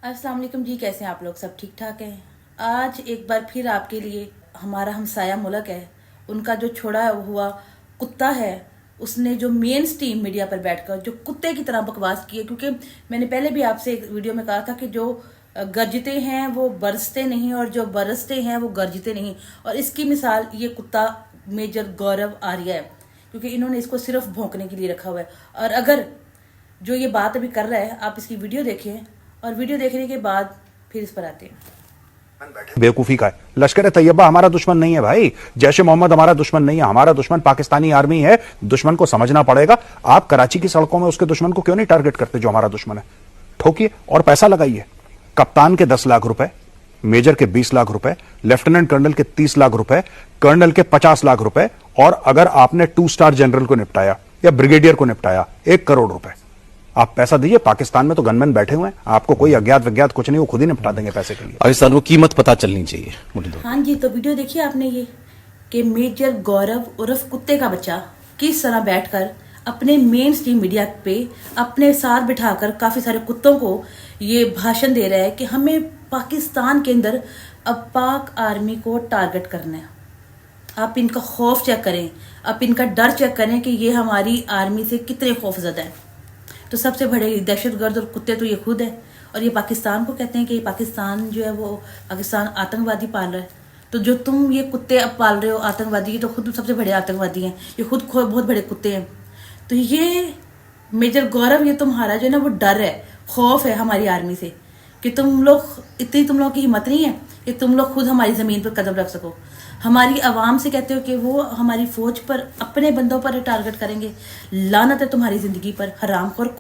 अस्सलाम वालेकुम जी, कैसे हैं आप लोग? सब ठीक ठाक हैं। आज एक बार फिर आपके लिए हमारा हमसाया मुल्क है, उनका जो छोड़ा हुआ कुत्ता है, उसने जो मेन स्ट्रीम मीडिया पर बैठकर जो कुत्ते की तरह बकवास की है। क्योंकि मैंने पहले भी आपसे एक वीडियो में कहा था कि जो गरजते हैं वो बरसते नहीं और जो बरसते हैं वो गरजते नहीं। और इसकी मिसाल ये कुत्ता मेजर गौरव आर्या है, क्योंकि इन्होंने इसको सिर्फ भौंकने के लिए रखा हुआ है। और अगर जो ये बात अभी कर रहा है, आप इसकी वीडियो देखें और वीडियो देखने के बाद फिर इस पर आते हैं। बेवकूफी का है। लश्कर तैयबा हमारा दुश्मन नहीं है भाई, जैश ए मोहम्मद हमारा दुश्मन नहीं है, हमारा दुश्मन पाकिस्तानी आर्मी है। दुश्मन को समझना पड़ेगा। आप कराची की सड़कों में उसके दुश्मन को क्यों नहीं टारगेट करते जो हमारा दुश्मन है? ठोकिए और पैसा लगाइए। कप्तान के 10 लाख रुपए, मेजर के 20 लाख रुपए, लेफ्टिनेंट कर्नल के 30 लाख रुपए, कर्नल के 50 लाख रुपए, और अगर आपने 2 स्टार जनरल को निपटाया या ब्रिगेडियर को निपटाया 1 करोड़ रुपए। आप पैसा दीजिए। पाकिस्तान में तो गनमैन बैठे हुए हैं, आपको कोई अज्ञात विज्ञात कुछ नहीं, वो खुद ही निपटा देंगे पैसे के लिए। पाकिस्तान को कीमत पता चलनी चाहिए। हाँ जी, तो वीडियो देखिए आपने ये कि मेजर गौरव उर्फ कुत्ते का बच्चा किस तरह बैठकर अपने मेन स्ट्रीम मीडिया पे अपने साथ बिठाकर काफी सारे कुत्तों को ये भाषण दे रहा है कि हमें पाकिस्तान के अंदर अब पाक आर्मी को टारगेट करना है। आप इनका खौफ चेक करें, आप इनका डर चेक करें कि ये हमारी आर्मी से कितने खौफजदा हैं। तो सबसे बड़े दहशतगर्द और कुत्ते तो ये खुद है, और ये पाकिस्तान को कहते हैं कि पाकिस्तान जो है वो पाकिस्तान आतंकवादी पाल रहा है। तो जो तुम ये कुत्ते अब पाल रहे हो आतंकवादी, ये तो खुद सबसे बड़े आतंकवादी हैं, ये खुद बहुत बड़े कुत्ते हैं। तो ये मेजर गौरव, ये तुम्हारा जो है ना वो डर है, खौफ है हमारी आर्मी से कि तुम लोगों की हिम्मत नहीं है कि तुम लोग खुद हमारी जमीन पर कदम रख सको। हमारी आवाम से कहते हो कि वो हमारी फौज पर, अपने बंदों पर टारगेट करेंगे। लानत है तुम्हारी जिंदगी पर, हरामखोर।